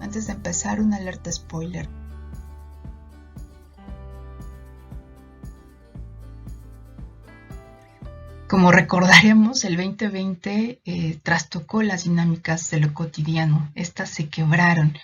Antes de empezar, una alerta spoiler. Como recordaremos, el 2020 trastocó las dinámicas de lo cotidiano. Estas se quebraron.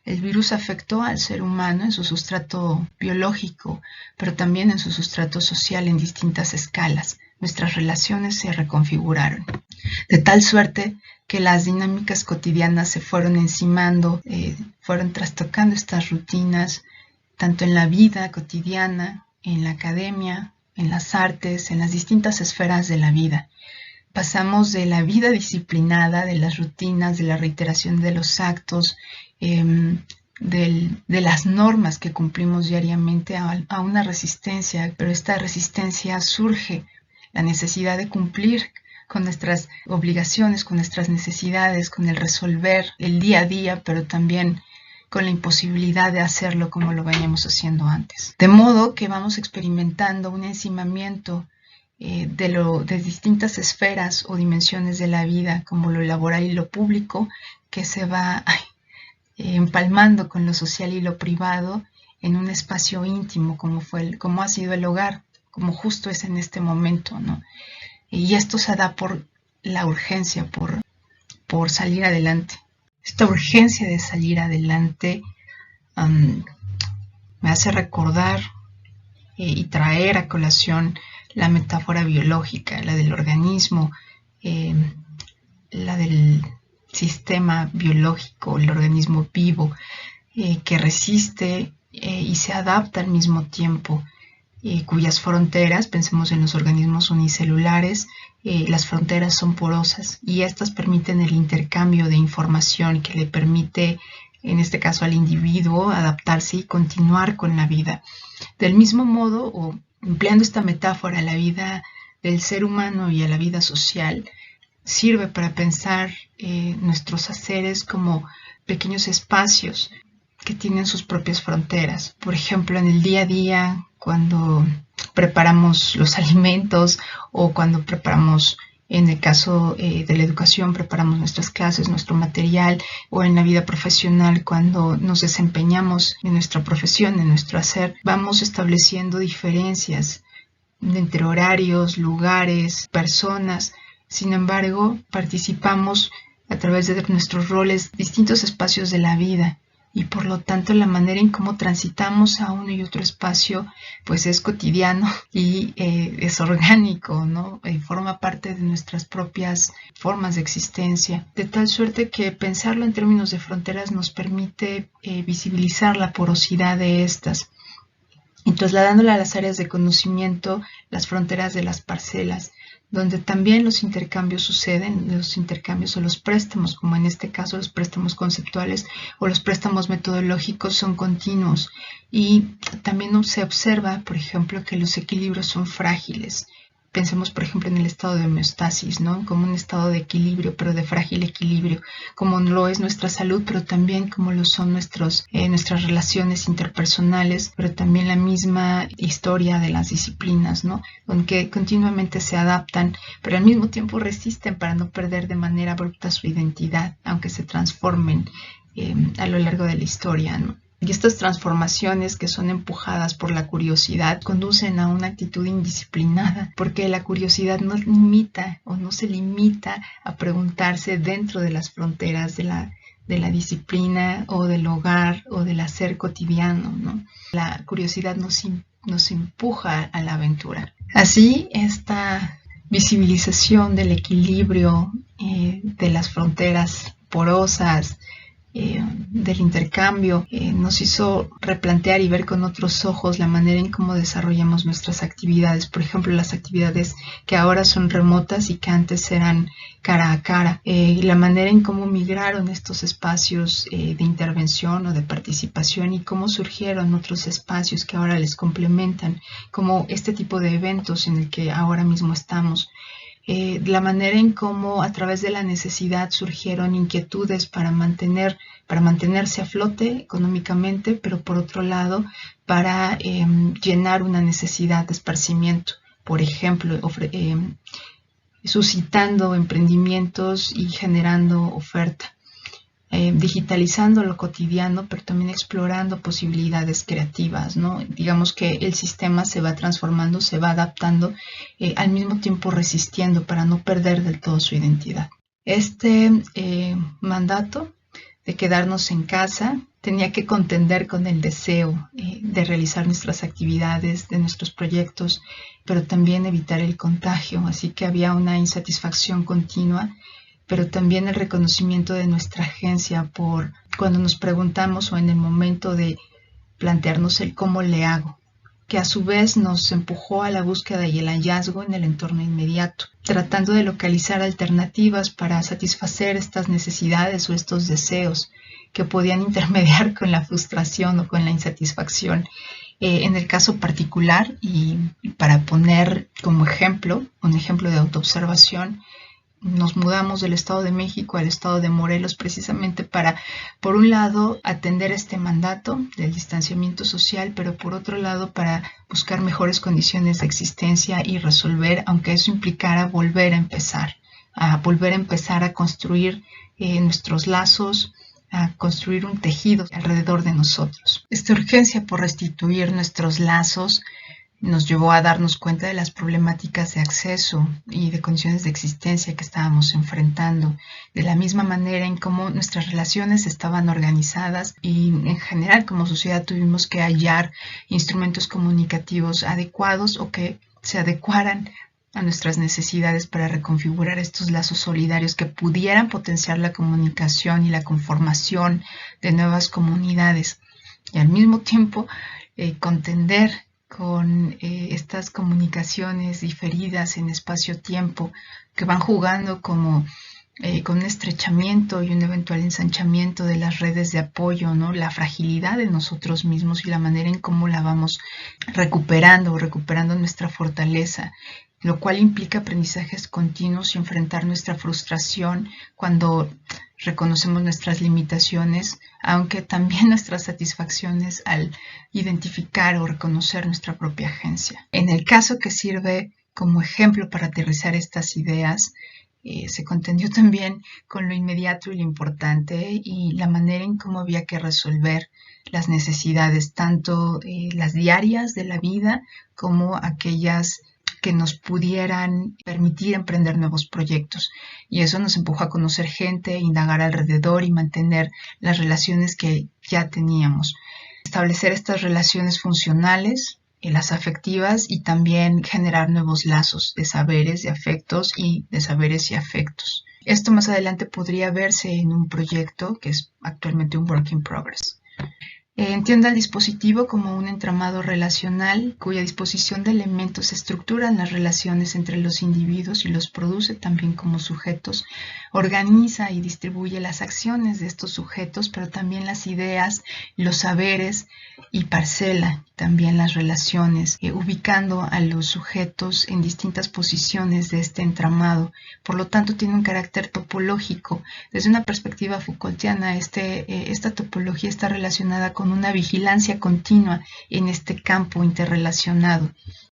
El virus afectó al ser humano en su sustrato biológico, pero también en su sustrato social en distintas escalas. Nuestras relaciones se reconfiguraron, de tal suerte que las dinámicas cotidianas se fueron encimando, fueron trastocando estas rutinas, tanto en la vida cotidiana, en la academia, en las artes, en las distintas esferas de la vida. Pasamos de la vida disciplinada, de las rutinas, de la reiteración de los actos, de las normas que cumplimos diariamente a una resistencia, pero esta resistencia surge la necesidad de cumplir con nuestras obligaciones, con nuestras necesidades, con el resolver el día a día, pero también con la imposibilidad de hacerlo como lo veníamos haciendo antes. De modo que vamos experimentando un encimamiento de distintas esferas o dimensiones de la vida, como lo laboral y lo público, que se va empalmando con lo social y lo privado en un espacio íntimo, como ha sido el hogar, como justo es en este momento, ¿no? Y esto se da por la urgencia, por salir adelante. Esta urgencia de salir adelante me hace recordar y traer a colación la metáfora biológica, la del organismo, la del sistema biológico, el organismo vivo, que resiste y se adapta al mismo tiempo, cuyas fronteras, pensemos en los organismos unicelulares, las fronteras son porosas y estas permiten el intercambio de información que le permite, en este caso al individuo, adaptarse y continuar con la vida. Del mismo modo, o empleando esta metáfora, la vida del ser humano y a la vida social sirve para pensar nuestros haceres como pequeños espacios que tienen sus propias fronteras. Por ejemplo, en el día a día, cuando preparamos los alimentos o cuando preparamos, en el caso de la educación, preparamos nuestras clases, nuestro material, o en la vida profesional, cuando nos desempeñamos en nuestra profesión, en nuestro hacer, vamos estableciendo diferencias entre horarios, lugares, personas. Sin embargo, participamos a través de nuestros roles distintos espacios de la vida. Y por lo tanto la manera en cómo transitamos a uno y otro espacio pues es cotidiano y es orgánico, ¿no? Forma parte de nuestras propias formas de existencia, de tal suerte que pensarlo en términos de fronteras nos permite visibilizar la porosidad de estas y trasladándola a las áreas de conocimiento, las fronteras de las parcelas, donde también los intercambios suceden, los intercambios o los préstamos, como en este caso los préstamos conceptuales o los préstamos metodológicos son continuos. Y también se observa, por ejemplo, que los equilibrios son frágiles. Pensemos, por ejemplo, en el estado de homeostasis, ¿no? Como un estado de equilibrio, pero de frágil equilibrio, como lo es nuestra salud, pero también como lo son nuestras relaciones interpersonales, pero también la misma historia de las disciplinas, ¿no? Aunque continuamente se adaptan, pero al mismo tiempo resisten para no perder de manera abrupta su identidad, aunque se transformen a lo largo de la historia, ¿no? Y estas transformaciones que son empujadas por la curiosidad conducen a una actitud indisciplinada, porque la curiosidad no limita o no se limita a preguntarse dentro de las fronteras de la disciplina o del hogar o del hacer cotidiano, ¿no? La curiosidad nos empuja a la aventura. Así, esta visibilización del equilibrio, de las fronteras porosas, del intercambio, nos hizo replantear y ver con otros ojos la manera en cómo desarrollamos nuestras actividades. Por ejemplo, las actividades que ahora son remotas y que antes eran cara a cara. Y la manera en cómo migraron estos espacios de intervención o de participación y cómo surgieron otros espacios que ahora les complementan, como este tipo de eventos en el que ahora mismo estamos. La manera en cómo a través de la necesidad surgieron inquietudes para mantenerse a flote económicamente, pero por otro lado para llenar una necesidad de esparcimiento. Por ejemplo, suscitando emprendimientos y generando oferta. digitalizando lo cotidiano, pero también explorando posibilidades creativas, ¿no? Digamos que el sistema se va transformando, se va adaptando, al mismo tiempo resistiendo para no perder del todo su identidad. Este mandato de quedarnos en casa tenía que contender con el deseo de realizar nuestras actividades, de nuestros proyectos, pero también evitar el contagio, así que había una insatisfacción continua, pero también el reconocimiento de nuestra agencia por cuando nos preguntamos o en el momento de plantearnos el cómo le hago, que a su vez nos empujó a la búsqueda y el hallazgo en el entorno inmediato, tratando de localizar alternativas para satisfacer estas necesidades o estos deseos que podían intermediar con la frustración o con la insatisfacción. En el caso particular, y para poner como ejemplo, un ejemplo de autoobservación, nos mudamos del Estado de México al Estado de Morelos precisamente para, por un lado, atender este mandato del distanciamiento social, pero por otro lado, para buscar mejores condiciones de existencia y resolver, aunque eso implicara volver a empezar a construir nuestros lazos, a construir un tejido alrededor de nosotros. Esta urgencia por restituir nuestros lazos nos llevó a darnos cuenta de las problemáticas de acceso y de condiciones de existencia que estábamos enfrentando, de la misma manera en cómo nuestras relaciones estaban organizadas y en general como sociedad tuvimos que hallar instrumentos comunicativos adecuados o que se adecuaran a nuestras necesidades para reconfigurar estos lazos solidarios que pudieran potenciar la comunicación y la conformación de nuevas comunidades y al mismo tiempo contender con estas comunicaciones diferidas en espacio-tiempo que van jugando como con un estrechamiento y un eventual ensanchamiento de las redes de apoyo, ¿no? La fragilidad de nosotros mismos y la manera en cómo la vamos recuperando nuestra fortaleza, lo cual implica aprendizajes continuos y enfrentar nuestra frustración cuando reconocemos nuestras limitaciones, aunque también nuestras satisfacciones al identificar o reconocer nuestra propia agencia. En el caso que sirve como ejemplo para aterrizar estas ideas, se contendió también con lo inmediato y lo importante y la manera en cómo había que resolver las necesidades, tanto las diarias de la vida como aquellas que nos pudieran permitir emprender nuevos proyectos. Y eso nos empujó a conocer gente, indagar alrededor y mantener las relaciones que ya teníamos. Establecer estas relaciones funcionales, las afectivas y también generar nuevos lazos de saberes, de afectos y de saberes y afectos. Esto más adelante podría verse en un proyecto que es actualmente un work in progress. Entienda el dispositivo como un entramado relacional cuya disposición de elementos estructuran las relaciones entre los individuos y los produce también como sujetos, organiza y distribuye las acciones de estos sujetos, pero también las ideas, los saberes y parcela también las relaciones, ubicando a los sujetos en distintas posiciones de este entramado. Por lo tanto, tiene un carácter topológico. Desde una perspectiva Foucaultiana, esta topología está relacionada con una vigilancia continua en este campo interrelacionado.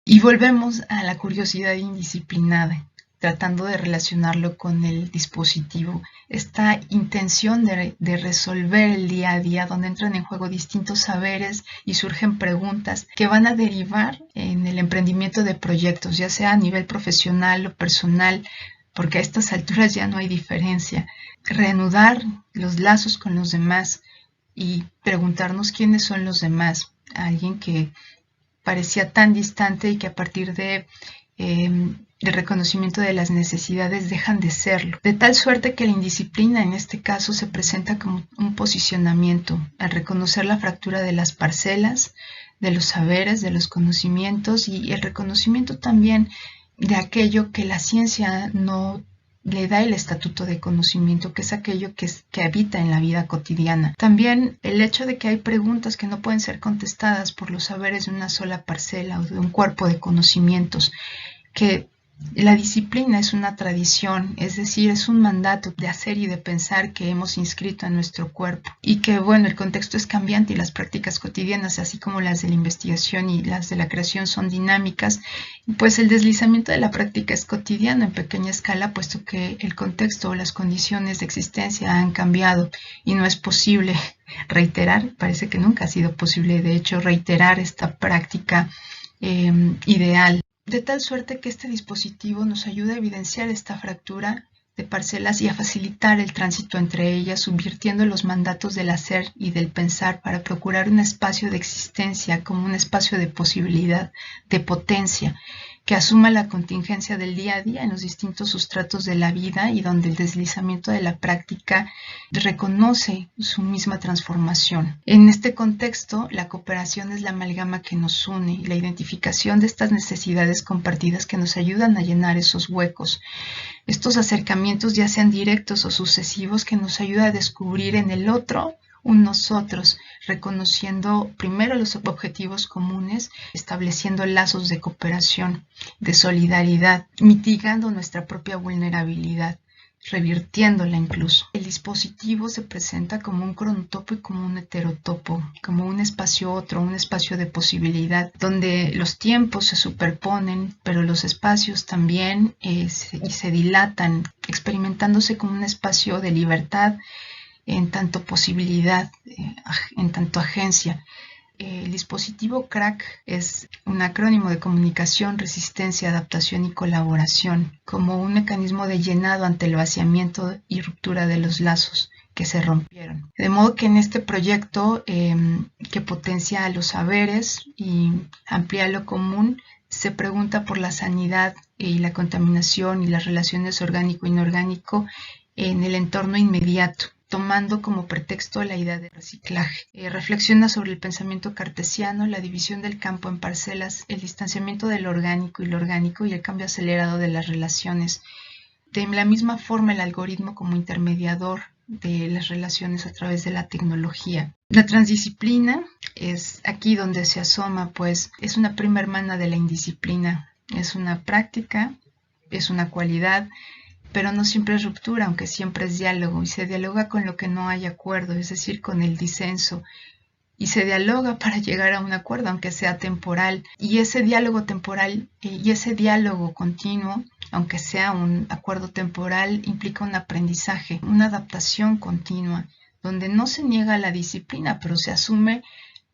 Y volvemos a la curiosidad indisciplinada, tratando de relacionarlo con el dispositivo. Esta intención de resolver el día a día, donde entran en juego distintos saberes y surgen preguntas que van a derivar en el emprendimiento de proyectos, ya sea a nivel profesional o personal, porque a estas alturas ya no hay diferencia. Reanudar los lazos con los demás y preguntarnos quiénes son los demás. Alguien que parecía tan distante y que a partir del reconocimiento de las necesidades dejan de serlo. De tal suerte que la indisciplina en este caso se presenta como un posicionamiento, al reconocer la fractura de las parcelas, de los saberes, de los conocimientos y el reconocimiento también de aquello que la ciencia no le da el estatuto de conocimiento, que es aquello que habita en la vida cotidiana. También el hecho de que hay preguntas que no pueden ser contestadas por los saberes de una sola parcela o de un cuerpo de conocimientos, que La disciplina es una tradición, es decir, es un mandato de hacer y de pensar que hemos inscrito en nuestro cuerpo y que, bueno, el contexto es cambiante y las prácticas cotidianas, así como las de la investigación y las de la creación, son dinámicas, pues el deslizamiento de la práctica es cotidiano en pequeña escala, puesto que el contexto o las condiciones de existencia han cambiado y no es posible reiterar, parece que nunca ha sido posible, de hecho, reiterar esta práctica ideal. De tal suerte que este dispositivo nos ayuda a evidenciar esta fractura de parcelas y a facilitar el tránsito entre ellas, subvirtiendo los mandatos del hacer y del pensar para procurar un espacio de existencia como un espacio de posibilidad, de potencia, que asuma la contingencia del día a día en los distintos sustratos de la vida y donde el deslizamiento de la práctica reconoce su misma transformación. En este contexto, la cooperación es la amalgama que nos une y la identificación de estas necesidades compartidas que nos ayudan a llenar esos huecos. Estos acercamientos, ya sean directos o sucesivos, que nos ayuda a descubrir en el otro un nosotros, reconociendo primero los objetivos comunes, estableciendo lazos de cooperación, de solidaridad, mitigando nuestra propia vulnerabilidad, revirtiéndola incluso. El dispositivo se presenta como un cronotopo y como un heterotopo, como un espacio otro, un espacio de posibilidad, donde los tiempos se superponen, pero los espacios también se dilatan, experimentándose como un espacio de libertad, en tanto posibilidad, en tanto agencia. El dispositivo CRAC es un acrónimo de comunicación, resistencia, adaptación y colaboración, como un mecanismo de llenado ante el vaciamiento y ruptura de los lazos que se rompieron. De modo que en este proyecto que potencia a los saberes y amplía lo común, se pregunta por la sanidad y la contaminación y las relaciones orgánico-inorgánico en el entorno inmediato, tomando como pretexto la idea de reciclaje. Reflexiona sobre el pensamiento cartesiano, la división del campo en parcelas, el distanciamiento del orgánico y lo orgánico y el cambio acelerado de las relaciones. De la misma forma, el algoritmo como intermediador de las relaciones a través de la tecnología. La transdisciplina es aquí donde se asoma, pues es una prima hermana de la indisciplina. Es una práctica, es una cualidad, pero no siempre es ruptura, aunque siempre es diálogo, y se dialoga con lo que no hay acuerdo, es decir, con el disenso, y se dialoga para llegar a un acuerdo, aunque sea temporal, y ese diálogo temporal y ese diálogo continuo, aunque sea un acuerdo temporal, implica un aprendizaje, una adaptación continua, donde no se niega la disciplina, pero se asume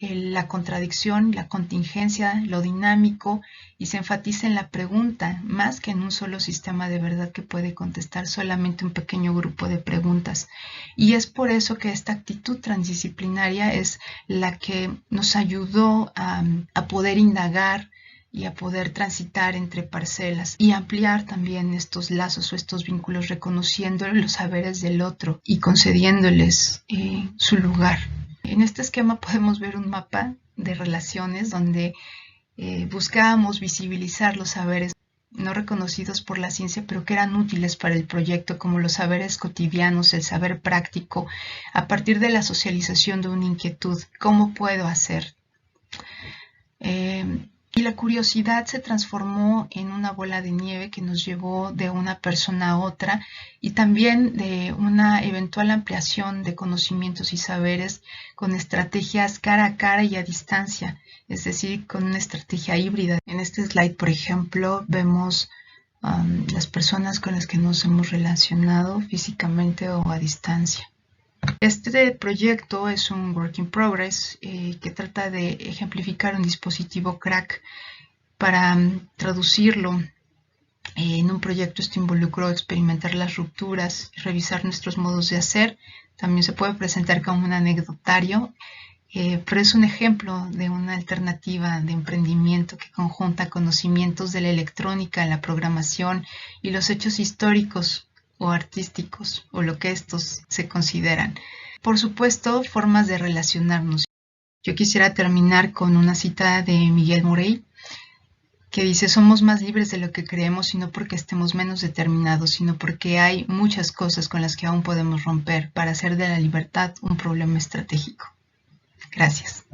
la contradicción, la contingencia, lo dinámico, y se enfatiza en la pregunta, más que en un solo sistema de verdad que puede contestar solamente un pequeño grupo de preguntas. Y es por eso que esta actitud transdisciplinaria es la que nos ayudó a poder indagar y a poder transitar entre parcelas y ampliar también estos lazos o estos vínculos, reconociendo los saberes del otro y concediéndoles su lugar. En este esquema podemos ver un mapa de relaciones donde buscábamos visibilizar los saberes no reconocidos por la ciencia, pero que eran útiles para el proyecto, como los saberes cotidianos, el saber práctico, a partir de la socialización de una inquietud. ¿Cómo puedo hacer? Y la curiosidad se transformó en una bola de nieve que nos llevó de una persona a otra y también de una eventual ampliación de conocimientos y saberes con estrategias cara a cara y a distancia, es decir, con una estrategia híbrida. En este slide, por ejemplo, vemos las personas con las que nos hemos relacionado físicamente o a distancia. Este proyecto es un work in progress que trata de ejemplificar un dispositivo CRAC. Para traducirlo en un proyecto, esto involucró experimentar las rupturas, revisar nuestros modos de hacer. También se puede presentar como un anecdotario, pero es un ejemplo de una alternativa de emprendimiento que conjunta conocimientos de la electrónica, la programación y los hechos históricos o artísticos, o lo que estos se consideran. Por supuesto, formas de relacionarnos. Yo quisiera terminar con una cita de Miguel Morey, que dice: somos más libres de lo que creemos, y no porque estemos menos determinados, sino porque hay muchas cosas con las que aún podemos romper para hacer de la libertad un problema estratégico. Gracias.